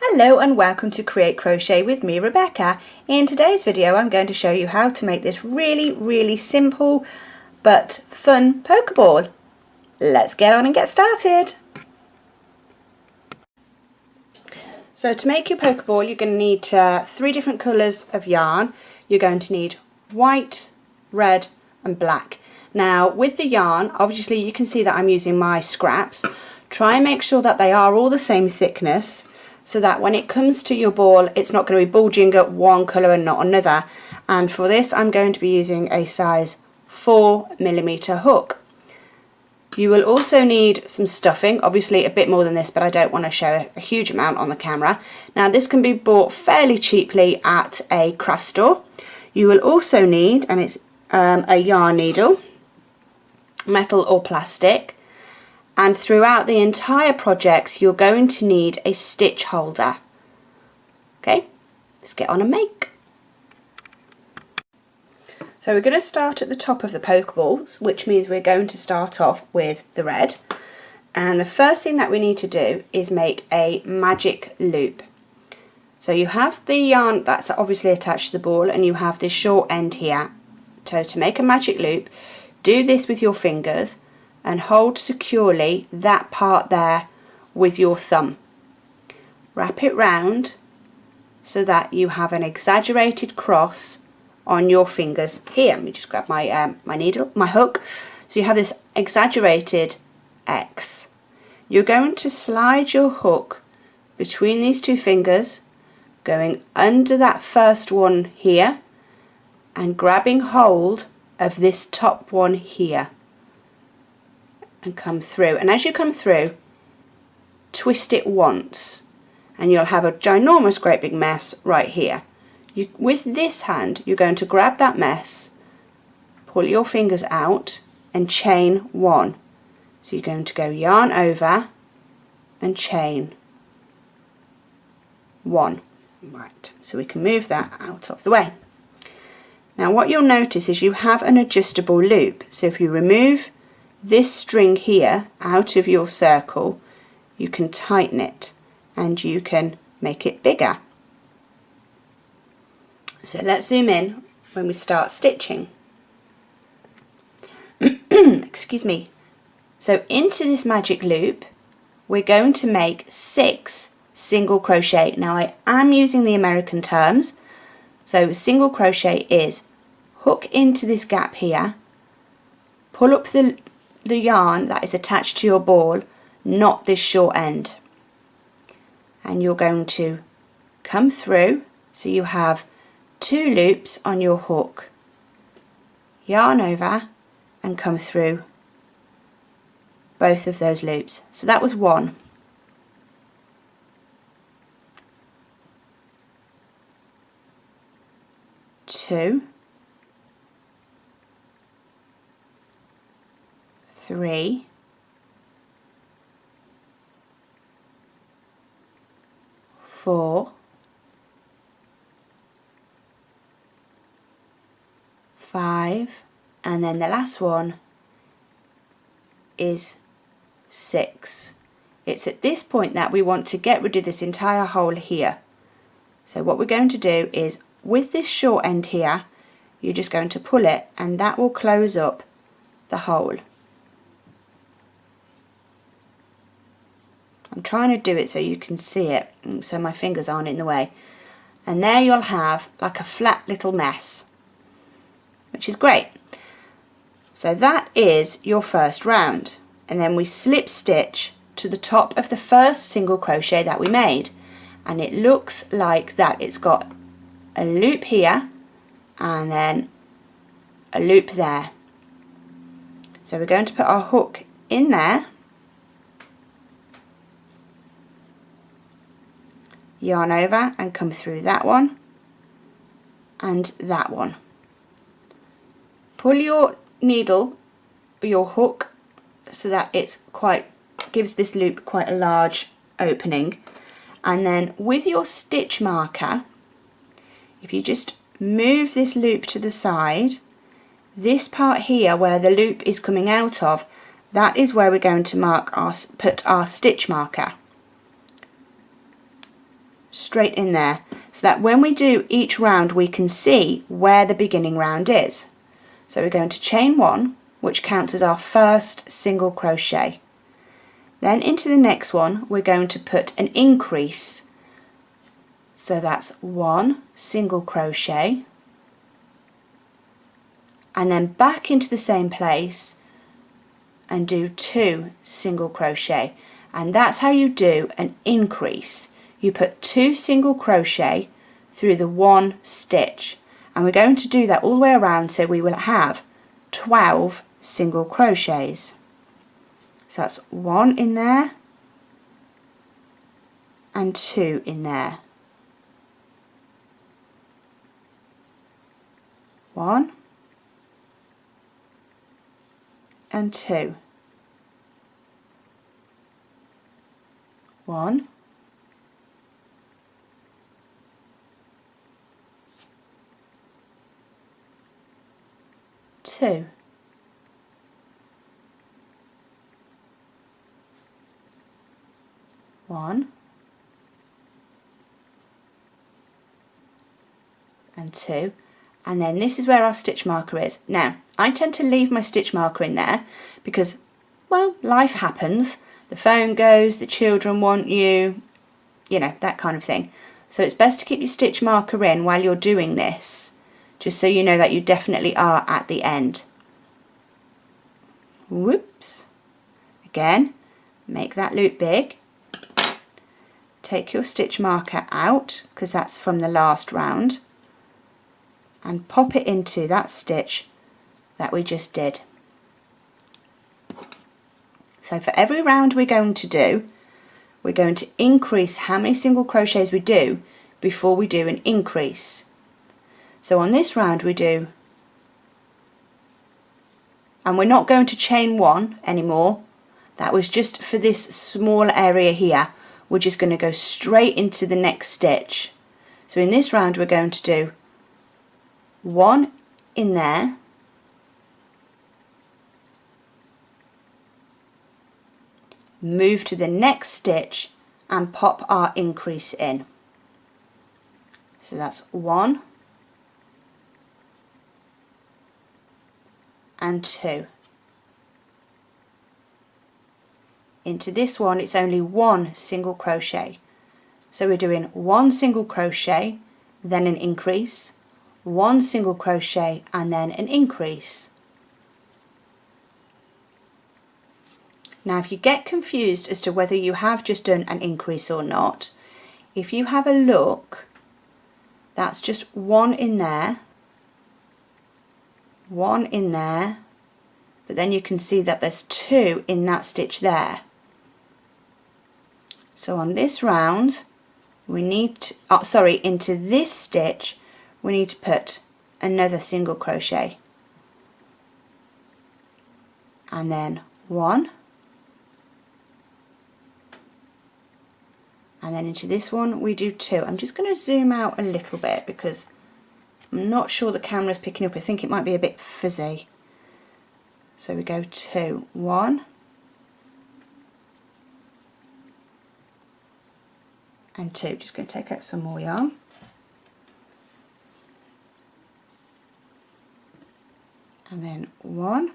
Hello and welcome to Create Crochet with me, Rebecca. In today's video I'm going to show you how to make this really simple but fun Pokeball. Let's get on and get started. So to make your Pokeball you're going to need 3 different colours of yarn. You're going to need white, red and black. Now with the yarn, obviously you can see that I'm using my scraps. Try and make sure that they are all the same thickness, so that when it comes to your ball it's not going to be bulging at one colour and not another. And for this I'm going to be using a size 4mm hook. You will also need some stuffing, obviously a bit more than this, but I don't want to show a huge amount on the camera. Now this can be bought fairly cheaply at a craft store. You will also need, and it's a yarn needle, metal or plastic. And throughout the entire project you're going to need a stitch holder. Okay, let's get on and make. So we're going to start at the top of the Pokeballs, which means we're going to start off with the red. And the first thing that we need to do is make a magic loop. So you have the yarn that's obviously attached to the ball and you have this short end here. So to make a magic loop, do this with your fingers and hold securely that part there with your thumb. Wrap it round so that you have an exaggerated cross on your fingers here. Let me just grab my my hook. So you have this exaggerated X. You're going to slide your hook between these 2 fingers, going under that first one here and grabbing hold of this top one here. And come through, and as you come through twist it once and you'll have a ginormous great big mess right here. With this hand you're going to grab that mess, pull your fingers out and chain 1. So you're going to go yarn over and chain 1. Right, so we can move that out of the way. Now what you'll notice is you have an adjustable loop, so if you remove this string here out of your circle you can tighten it and you can make it bigger. So let's zoom in when we start stitching. Excuse me. So into this magic loop we're going to make 6 single crochet. Now I am using the American terms, so single crochet is hook into this gap here, pull up the yarn that is attached to your ball, not this short end, and you're going to come through so you have 2 loops on your hook, yarn over and come through both of those loops. So that was 1. 2, 3, 4, 5, and then the last one is 6. It's at this point that we want to get rid of this entire hole here. So what we're going to do is with this short end here you're just going to pull it and that will close up the hole. I'm trying to do it so you can see it, so my fingers aren't in the way. And there you'll have like a flat little mess, which is great. So that is your first round. And then we slip stitch to the top of the first single crochet that we made. And it looks like that. It's got a loop here and then a loop there. So we're going to put our hook in there, yarn over and come through that one and that one. Pull your needle, your hook, so that it's gives this loop quite a large opening, and then with your stitch marker, if you just move this loop to the side, this part here where the loop is coming out of, that is where we're going to put our stitch marker. straight in there, so that when we do each round we can see where the beginning round is. So we're going to chain 1, which counts as our first single crochet. Then into the next one we're going to put an increase, so that's 1 single crochet, and then back into the same place and do 2 single crochet, and that's how you do an increase. You put 2 single crochet through the 1 stitch, and we're going to do that all the way around, so we will have 12 single crochets. So that's 1 in there and 2 in there. 1 and 2. 1 2 1 and 2, and then this is where our stitch marker is. Now I tend to leave my stitch marker in there because, well, life happens, the phone goes, the children want you, you know, that kind of thing. So it's best to keep your stitch marker in while you're doing this, just so you know that you definitely are at the end. Whoops. Again, make that loop big. Take your stitch marker out, because that's from the last round, and pop it into that stitch that we just did. So for every round we're going to do, we're going to increase how many single crochets we do before we do an increase. So on this round we do, and we're not going to chain 1 anymore, that was just for this small area here. We're just going to go straight into the next stitch. So in this round we're going to do 1 in there, move to the next stitch and pop our increase in. So that's 1 and 2. Into this one it's only 1 single crochet, so we're doing 1 single crochet, then an increase, 1 single crochet and then an increase. Now if you get confused as to whether you have just done an increase or not, if you have a look, that's just 1 in there, 1 in there, but then you can see that there's 2 in that stitch there. So on this round we need to, into this stitch we need to put another single crochet, and then 1, and then into this one we do 2. I'm just going to zoom out a little bit because I'm not sure the camera's picking up. I think it might be a bit fuzzy. So we go 2, 1 and 2. Just going to take out some more yarn. And then 1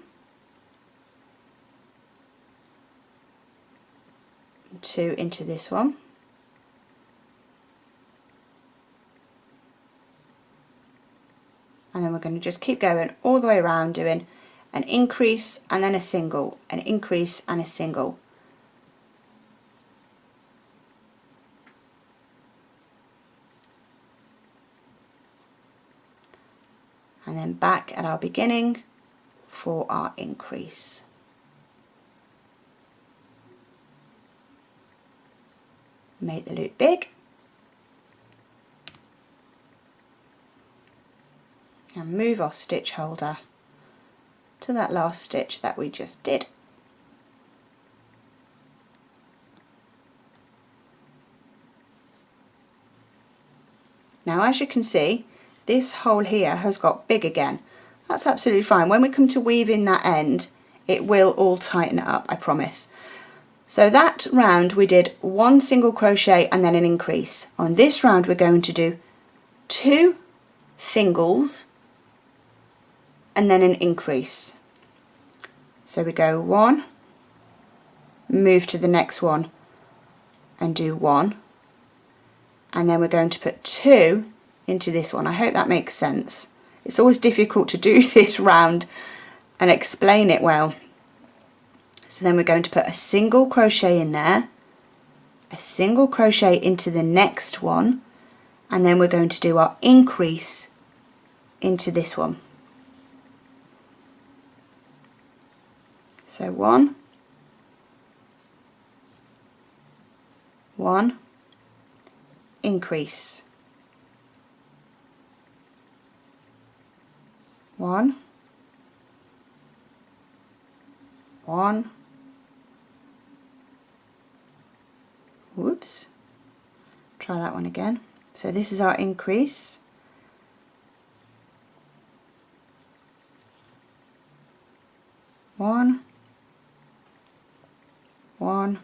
and 2 into this one. And then we're going to just keep going all the way around, doing an increase and then a single, an increase and a single. And then back at our beginning for our increase. Make the loop big. And move our stitch holder to that last stitch that we just did. Now as you can see, this hole here has got big again. That's absolutely fine. When we come to weave in that end, it will all tighten up, I promise. So that round we did 1 single crochet and then an increase. On this round we're going to do 2 singles and then an increase. So we go 1, move to the next one and do 1, and then we're going to put 2 into this one. I hope that makes sense. It's always difficult to do this round and explain it well. So then we're going to put a single crochet in there, a single crochet into the next one, and then we're going to do our increase into this one. So 1, 1, increase, 1, 1, whoops, try that one again. So this is our increase, 1, 1,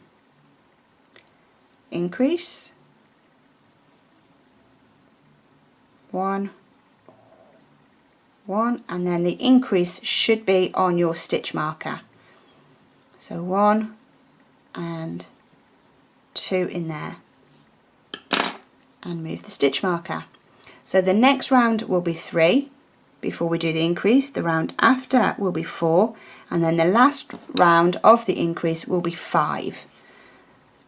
increase, 1, 1, and then the increase should be on your stitch marker. So 1 and 2 in there, and move the stitch marker. So the next round will be 3 before we do the increase, the round after will be 4, and then the last round of the increase will be 5.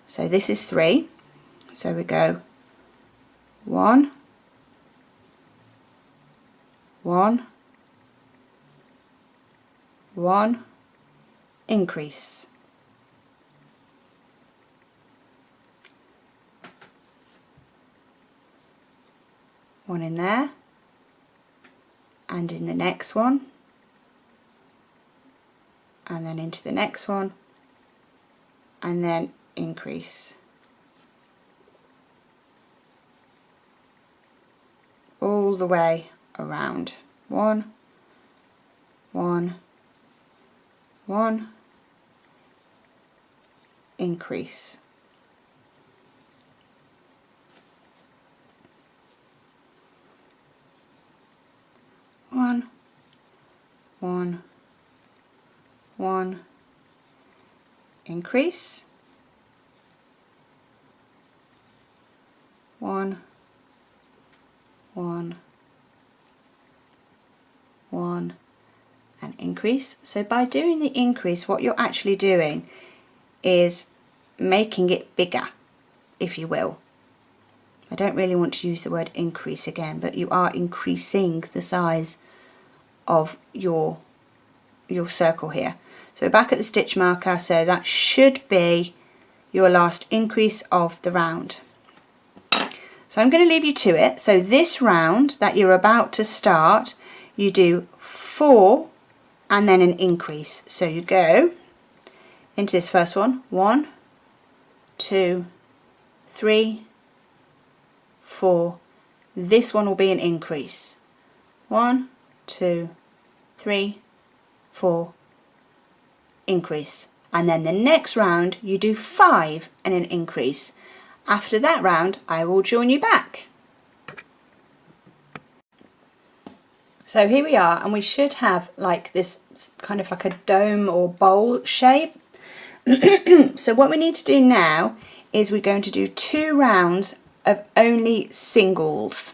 So this is 3, so we go 1, 1, 1, increase, 1 in there, and in the next one, and then into the next one, and then increase, all the way around. 1, 1, 1, increase, 1, 1, 1, increase, 1, 1, 1, and increase. So by doing the increase, what you're actually doing is making it bigger, if you will. I don't really want to use the word increase again, but you are increasing the size of your circle here. So we're back at the stitch marker, so that should be your last increase of the round. So I'm going to leave you to it. So this round that you're about to start, you do 4 and then an increase. So you go into this first one, 1, 2, 3, 4. This one will be an increase. 1, 2, 3, 4, increase. And then the next round you do 5 and an increase. After that round I will join you back. So here we are, and we should have like this kind of like a dome or bowl shape. So what we need to do now is we're going to do 2 rounds of only singles.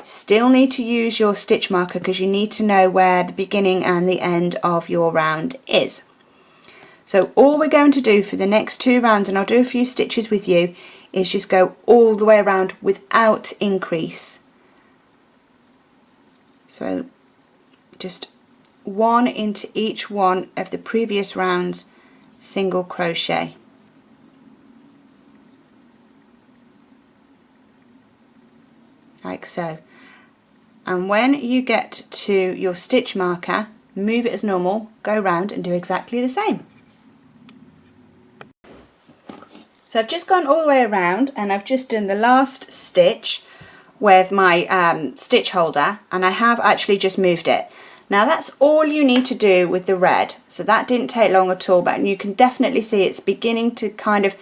Still need to use your stitch marker because you need to know where the beginning and the end of your round is. So all we're going to do for the next 2 rounds, and I'll do a few stitches with you, is just go all the way around without increase. So just 1 into each one of the previous rounds, single crochet. Like so. And when you get to your stitch marker, move it as normal, go round and do exactly the same. So I've just gone all the way around and I've just done the last stitch with my stitch holder, and I have actually just moved it. Now that's all you need to do with the red, so that didn't take long at all, but you can definitely see it's beginning to kind of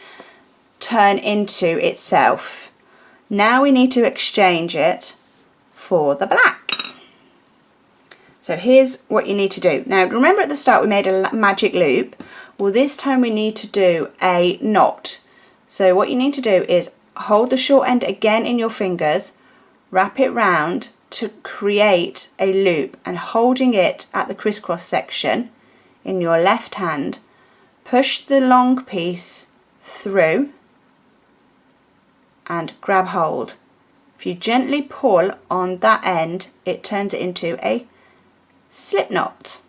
turn into itself. Now we need to exchange it for the black. So here's what you need to do. Now remember at the start we made a magic loop. Well, this time we need to do a knot. So what you need to do is hold the short end again in your fingers, wrap it round to create a loop, and holding it at the crisscross section in your left hand, push the long piece through and grab hold. If you gently pull on that end, it turns it into a slip knot.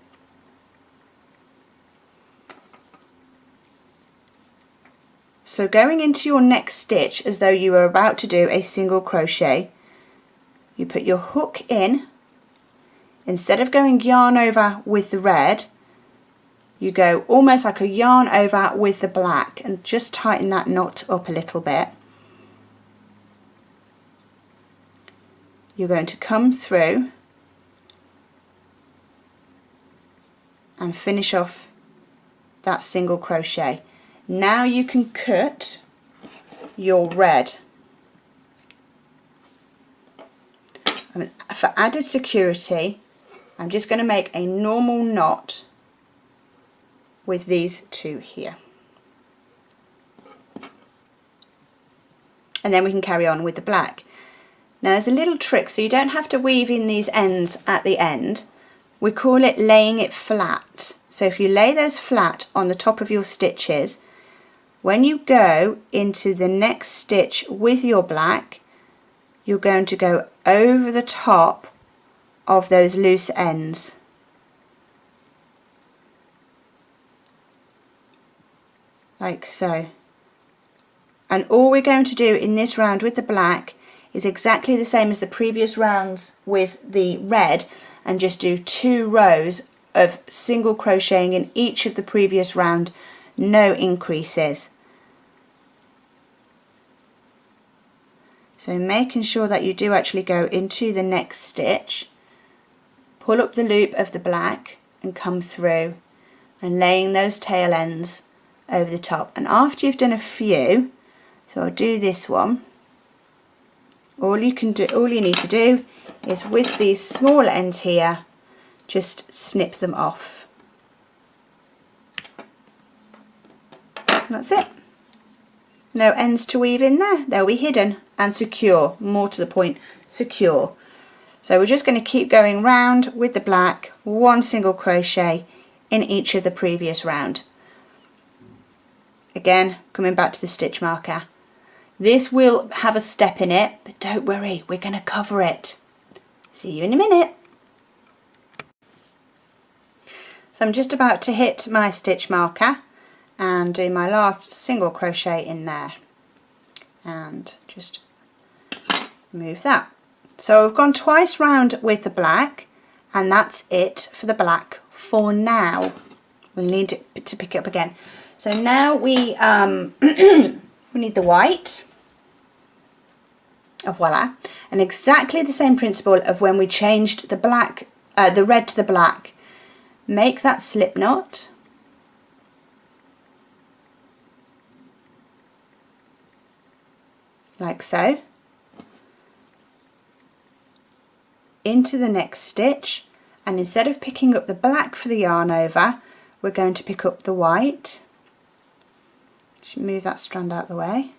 So going into your next stitch as though you were about to do a single crochet, you put your hook in. Instead of going yarn over with the red, you go almost like a yarn over with the black, and just tighten that knot up a little bit. You're going to come through and finish off that single crochet. Now you can cut your red. For added security, I'm just going to make a normal knot with these two here. And then we can carry on with the black. Now there's a little trick, so you don't have to weave in these ends at the end. We call it laying it flat. So if you lay those flat on the top of your stitches, when you go into the next stitch with your black, you're going to go over the top of those loose ends. Like so. And all we're going to do in this round with the black is exactly the same as the previous rounds with the red, and just do 2 rows of single crocheting in each of the previous round, no increases. So making sure that you do actually go into the next stitch, pull up the loop of the black and come through, and laying those tail ends over the top. And after you've done a few, so I'll do this one, all you need to do is with these small ends here, just snip them off. That's it. No ends to weave in there, they'll be hidden and secure, more to the point, secure. So we're just going to keep going round with the black, 1 single crochet in each of the previous round. Again, coming back to the stitch marker. This will have a step in it, but don't worry, we're going to cover it. See you in a minute. So I'm just about to hit my stitch marker and do my last single crochet in there, and just move that. So I've gone twice round with the black, and that's it for the black for now. We'll need to pick it up again. So now we we need the white. Oh, voila. And exactly the same principle of when we changed the black, the red to the black. Make that slip knot. Like so. Into the next stitch, and instead of picking up the black for the yarn over, we're going to pick up the white. Just move that strand out of the way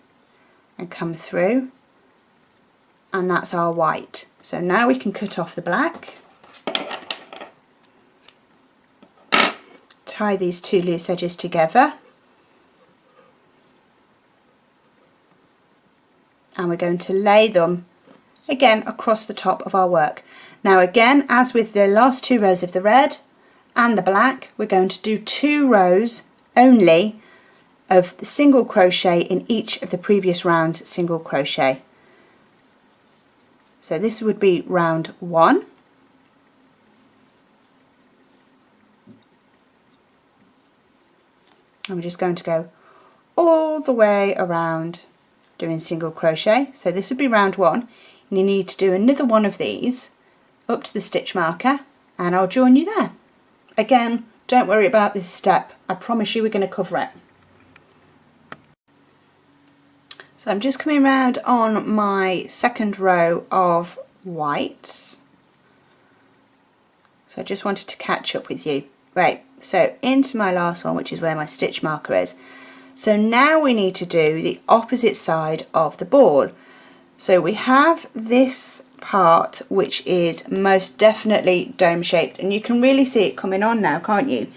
and come through, and that's our white. So now we can cut off the black, tie these 2 loose edges together, and we're going to lay them again across the top of our work. Now again, as with the last 2 rows of the red and the black, we're going to do 2 rows only of the single crochet in each of the previous rounds single crochet. So this would be round 1, and we're just going to go all the way around doing single crochet. So this would be round 1, and you need to do another one of these up to the stitch marker and I'll join you there. Again, don't worry about this step, I promise you we're going to cover it. So I'm just coming around on my second row of whites. So I just wanted to catch up with you. Right, so into my last one, which is where my stitch marker is. So now we need to do the opposite side of the ball. So we have this part which is most definitely dome shaped, and you can really see it coming on now, can't you?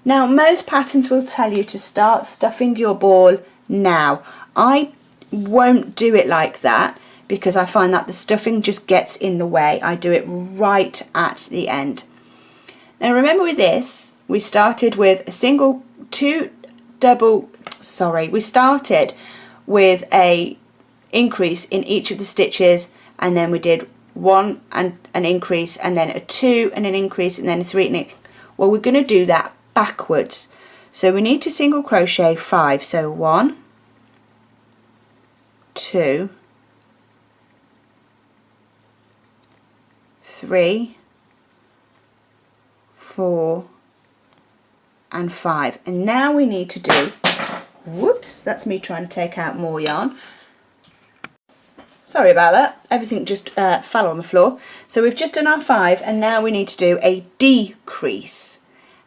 Now most patterns will tell you to start stuffing your ball now. I won't do it like that because I find that the stuffing just gets in the way. I do it right at the end. Now remember with this, we started with a we started with a increase in each of the stitches, and then we did one and an increase, and then a 2 and an increase, and then a 3 and well, we're going to do that backwards. So we need to single crochet 5. So 1, 2, 3, 4 and 5, and now we need to do, whoops, that's me trying to take out more yarn, sorry about that, everything just fell on the floor. So we've just done our 5, and now we need to do a decrease,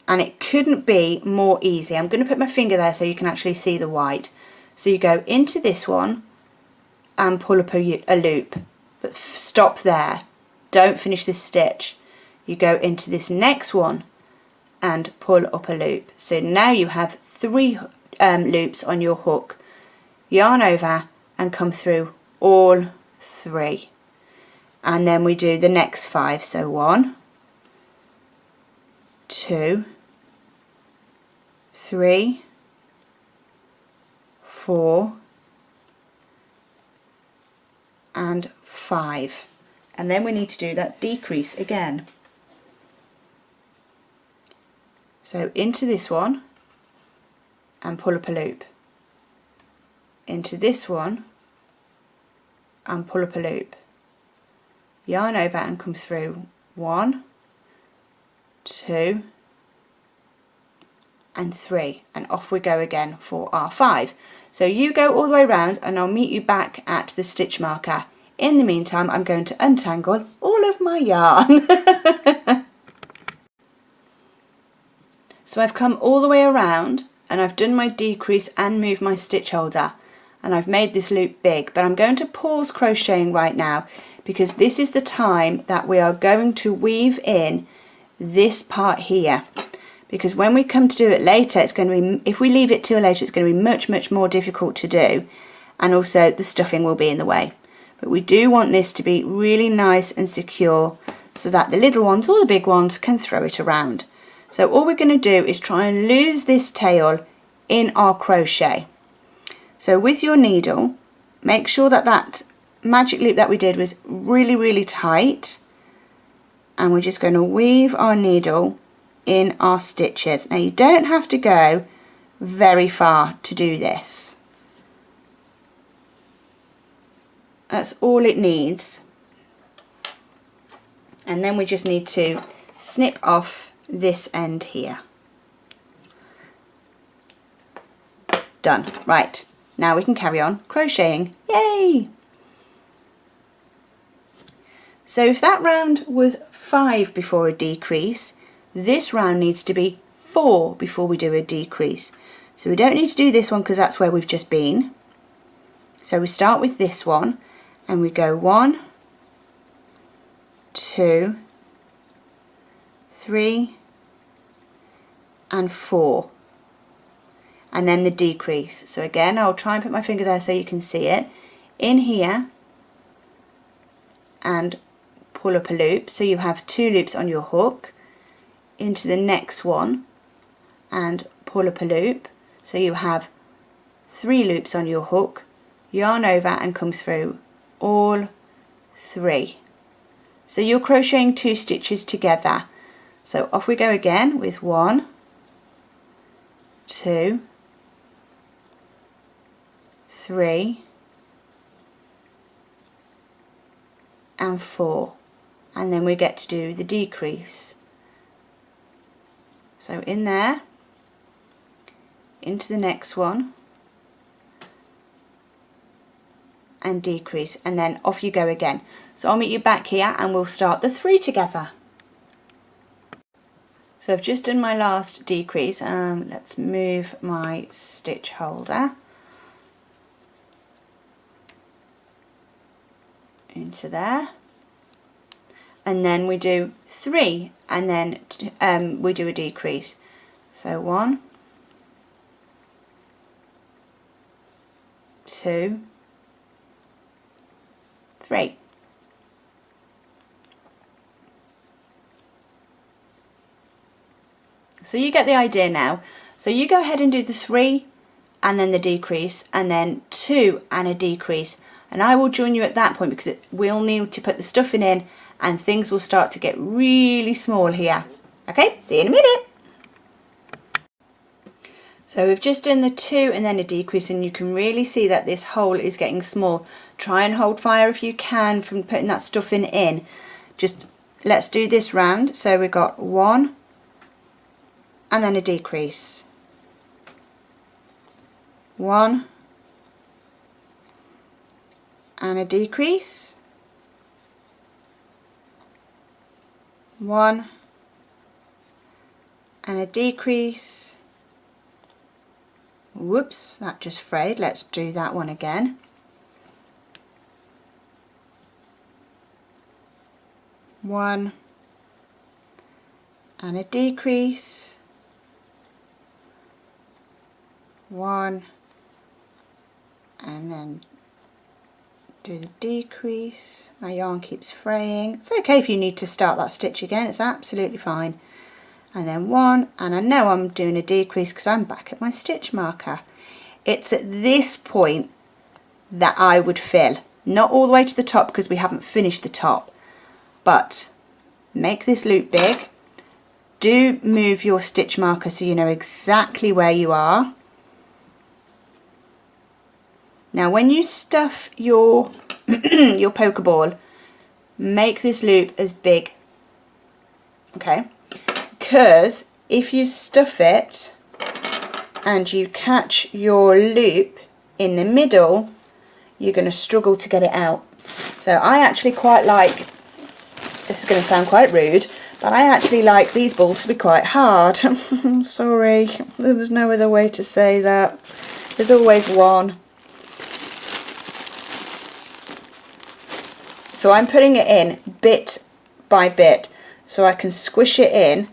and it couldn't be more easy. I'm going to put my finger there so you can actually see the white. So you go into this one and pull up a loop, but stop there, don't finish this stitch. You go into this next one and pull up a loop. So now you have 3 loops on your hook. Yarn over and come through all 3, and then we do the next 5. So 1, 2, 3, 4 and 5, and then we need to do that decrease again. So into this one and pull up a loop, into this one and pull up a loop, yarn over and come through 1, 2 and 3, and off we go again for our 5. So you go all the way around and I'll meet you back at the stitch marker. In the meantime, I'm going to untangle all of my yarn. So I've come all the way around and I've done my decrease and moved my stitch holder, and I've made this loop big, but I'm going to pause crocheting right now because this is the time that we are going to weave in this part here, because when we come to do it later, it's going to be, if we leave it till later, it's going to be much more difficult to do, and also the stuffing will be in the way. But we do want this to be really nice and secure so that the little ones or the big ones can throw it around. So all we're going to do is try and lose this tail in our crochet. So with your needle, make sure that that magic loop that we did was really tight, and we're just going to weave our needle in our stitches. Now you don't have to go very far to do this. That's all it needs. And then we just need to snip off this end here. Done. Right, now we can carry on crocheting. Yay! So if that round was 5 before a decrease, this round needs to be 4 before we do a decrease. So we don't need to do this one because that's where we've just been. So we start with this one and we go 1, 2, 3 and 4, and then the decrease. So again, I'll try and put my finger there so you can see it. In here and pull up a loop, so you have 2 loops on your hook, into the next one and pull up a loop, so you have 3 loops on your hook, yarn over and come through all 3. So you're crocheting 2 stitches together. So off we go again with 1, 2, 3 and 4, and then we get to do the decrease. So in there, into the next one, and decrease, and then off you go again. So I'll meet you back here and we'll start the 3 together. So I've just done my last decrease. Let's move my stitch holder into there, and then we do 3, and then we do a decrease. So 1, 2, 3. So you get the idea now. So you go ahead and do the 3 and then the decrease, and then 2 and a decrease, and I will join you at that point because we'll need to put the stuffing in and things will start to get really small here. Okay, see you in a minute. So we've just done the 2 and then a decrease, and you can really see that this hole is getting small. Try and hold fire if you can from putting that stuffing in. Just let's do this round. So we've got 1 and then a decrease. 1 and a decrease. 1 and a decrease. Whoops, that just frayed. Let's do that one again. 1 and a decrease. 1 and then do the decrease. My yarn keeps fraying. It's okay if you need to start that stitch again, it's absolutely fine. And then 1, and I know I'm doing a decrease because I'm back at my stitch marker. It's at this point that I would fill, not all the way to the top because we haven't finished the top, but make this loop big. Do move your stitch marker so you know exactly where you are. Now when you stuff your your poker ball, make this loop as big, okay? Because if you stuff it and you catch your loop in the middle, you're going to struggle to get it out. So I actually quite like, this is going to sound quite rude, but I actually like these balls to be quite hard. Sorry, there was no other way to say that. There's always one. So I'm putting it in bit by bit so I can squish it in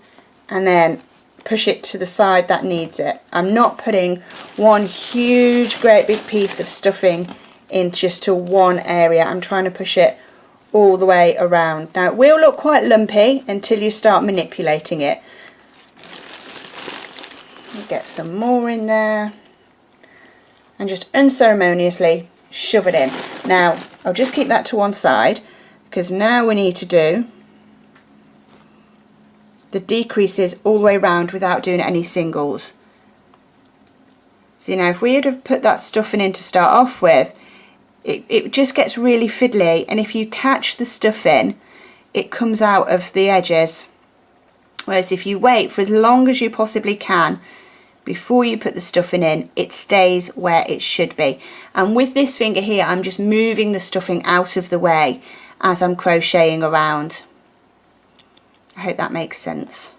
and then push it to the side that needs it. I'm not putting one huge great big piece of stuffing in just to one area. I'm trying to push it all the way around. Now it will look quite lumpy until you start manipulating it. Get some more in there and just unceremoniously shove it in. Now I'll just keep that to one side because now we need to do the decreases all the way around without doing any singles. So now if we would have put that stuffing in to start off with, it just gets really fiddly, and if you catch the stuff in, it comes out of the edges. Whereas if you wait for as long as you possibly can before you put the stuffing in, it stays where it should be. And with this finger here, I'm just moving the stuffing out of the way as I'm crocheting around. I hope that makes sense.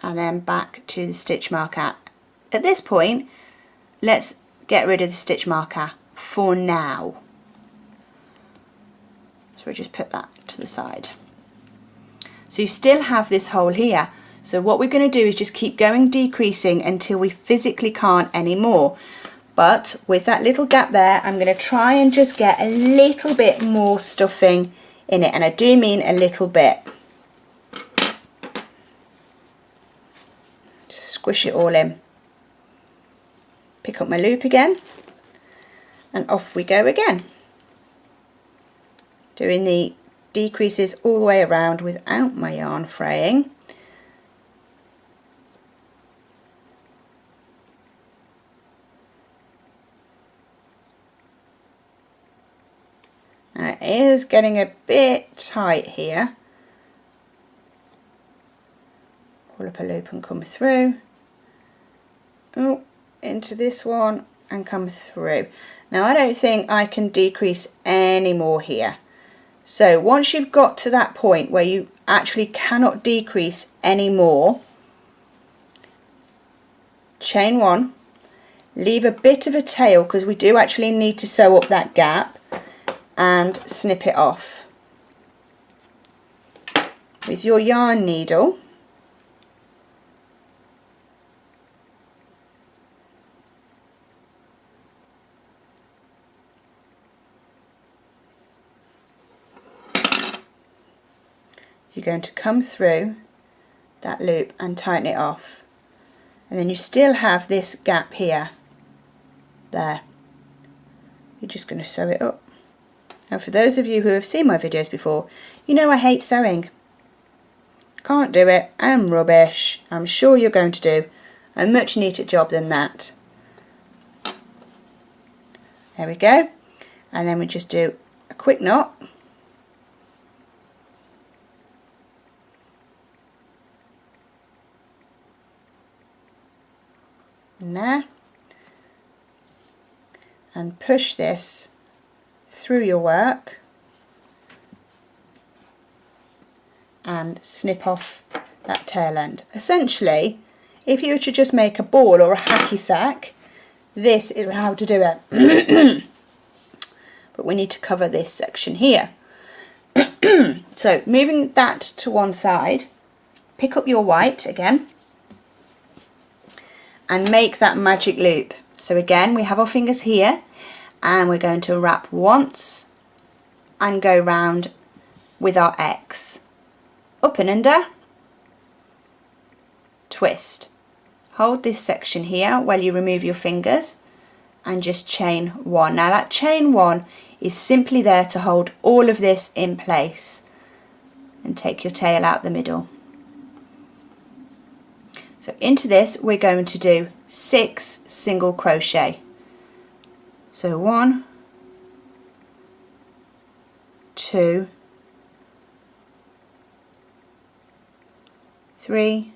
And then back to the stitch marker. At this point, let's get rid of the stitch marker for now. So we just put that to the side. So you still have this hole here. So what we're going to do is just keep going decreasing until we physically can't anymore. But with that little gap there, I'm going to try and just get a little bit more stuffing in it. And I do mean a little bit. Just squish it all in. Pick up my loop again. And off we go again. Doing the decreases all the way around without my yarn fraying. is getting a bit tight here. Pull up a loop and come through. Oh, into this one and come through. Now I don't think I can decrease any more here. So once you've got to that point where you actually cannot decrease any more, chain one, leave a bit of a tail because we do actually need to sew up that gap, and snip it off. With your yarn needle, you're going to come through that loop and tighten it off, and then you still have this gap here. There. You're just going to sew it up. And for those of you who have seen my videos before, you know I hate sewing. Can't do it. I'm rubbish. I'm sure you're going to do a much neater job than that. There we go. And then we just do a quick knot. And there. And push this through your work and snip off that tail end. Essentially, if you were to just make a ball or a hacky sack, this is how to do it. But we need to cover this section here. So moving that to one side, pick up your white again and make that magic loop. So again, we have our fingers here and we're going to wrap once and go round with our X. Up and under, twist. Hold this section here while you remove your fingers and just chain one. Now that chain one is simply there to hold all of this in place, and take your tail out the middle. So into this we're going to do 6 single crochet. So 1, 2, 3,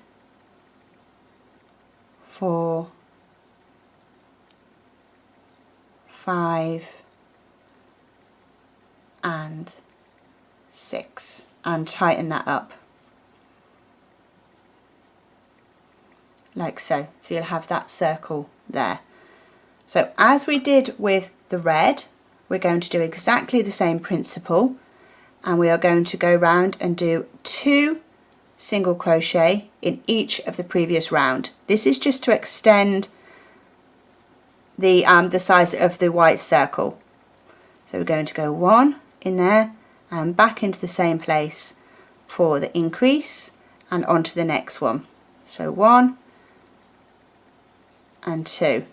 4, 5 and 6, and tighten that up like so. So you'll have that circle there. So as we did with the red, we're going to do exactly the same principle, and we are going to go round and do 2 single crochet in each of the previous round. This is just to extend the size of the white circle. So we're going to go 1 in there and back into the same place for the increase and onto the next one. So 1 and 2.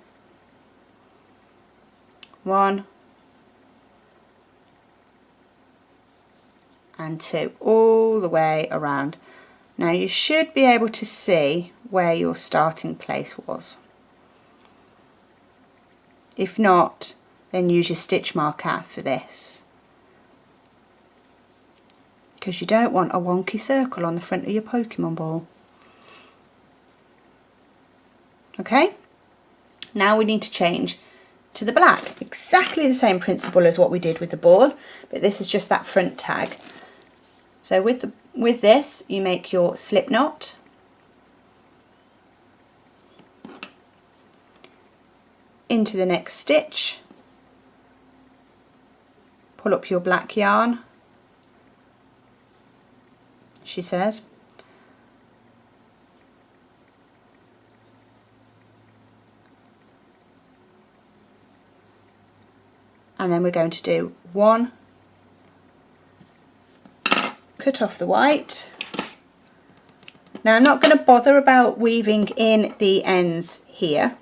1 and 2 all the way around. Now you should be able to see where your starting place was. If not, then use your stitch marker for this, because you don't want a wonky circle on the front of your Pokemon ball. Okay, now we need to change to the black. Exactly the same principle as what we did with the ball, but this is just that front tag. So with this you make your slip knot, into the next stitch, pull up your black yarn, she says, and then we're going to do 1, cut off the white. Now I'm not going to bother about weaving in the ends here,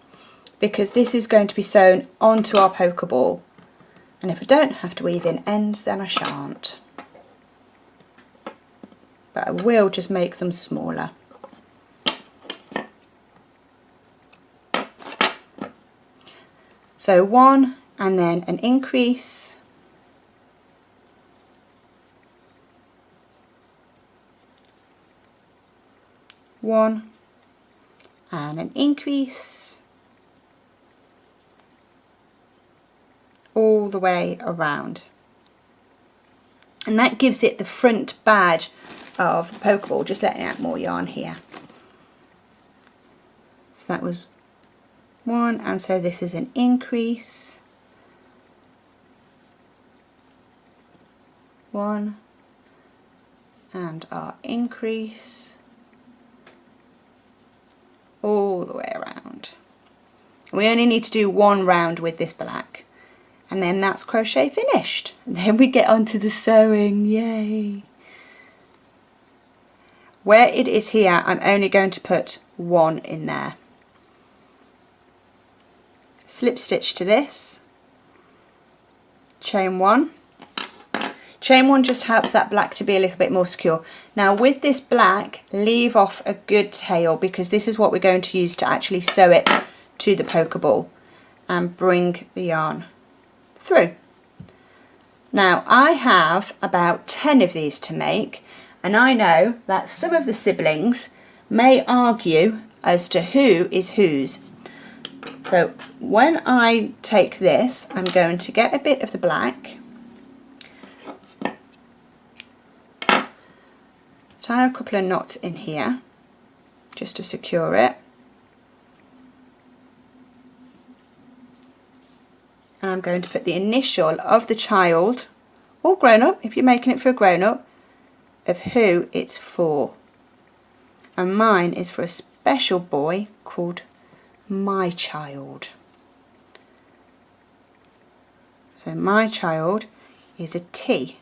because this is going to be sewn onto our poker ball, and if I don't have to weave in ends then I shan't, but I will just make them smaller. So 1 and then an increase, 1 and an increase all the way around, and that gives it the front badge of the poke ball. Just letting out more yarn here. So that was 1, and so this is an increase, 1 and our increase all the way around. We only need to do 1 round with this black, and then that's crochet finished. And then we get onto the sewing, yay! Where it is here, I'm only going to put 1 in there. Slip stitch to this, chain 1. Chain 1 just helps that black to be a little bit more secure. Now with this black, leave off a good tail, because this is what we're going to use to actually sew it to the poke ball and bring the yarn through. Now I have about 10 of these to make, and I know that some of the siblings may argue as to who is whose. So when I take this, I'm going to get a bit of the black, tie a couple of knots in here just to secure it, and I'm going to put the initial of the child, or grown up if you're making it for a grown up, of who it's for. And mine is for a special boy called My Child. So My Child is a T.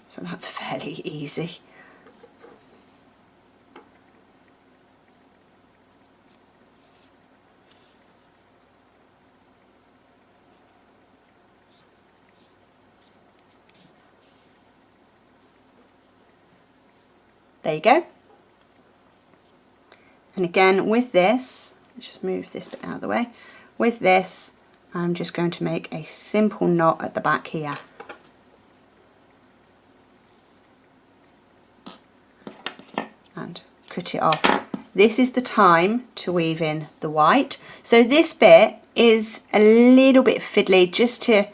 So that's fairly easy. There you go. And again with this, let's just move this bit out of the way. With this, I'm just going to make a simple knot at the back here. And cut it off. This is the time to weave in the white. So this bit is a little bit fiddly, just to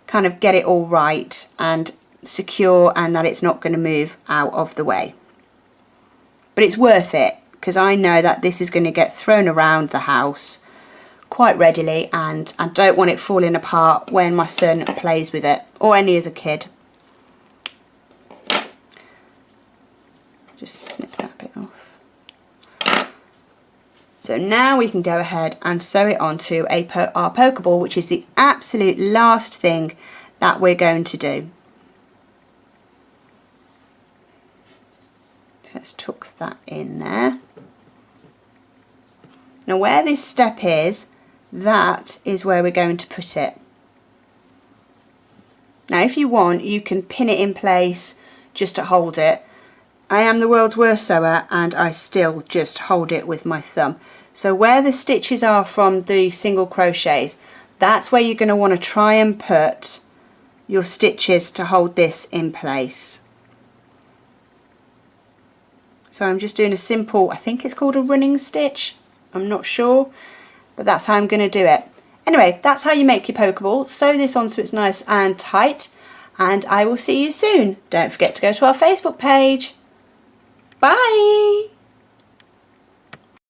kind of get it all right and secure, and that it's not going to move out of the way. But it's worth it, because I know that this is going to get thrown around the house quite readily, and I don't want it falling apart when my son plays with it, or any other kid. Just snip that bit off. So now we can go ahead and sew it onto our poke ball, which is the absolute last thing that we're going to do. Let's tuck that in there. Now where this step is, that is where we're going to put it. Now if you want, you can pin it in place just to hold it. I am the world's worst sewer, and I still just hold it with my thumb. So where the stitches are from the single crochets, that's where you're going to want to try and put your stitches to hold this in place. So I'm just doing a simple, I think it's called a running stitch, I'm not sure, but that's how I'm going to do it. Anyway, that's how you make your poke ball. Sew this on so it's nice and tight, and I will see you soon. Don't forget to go to our Facebook page. Bye!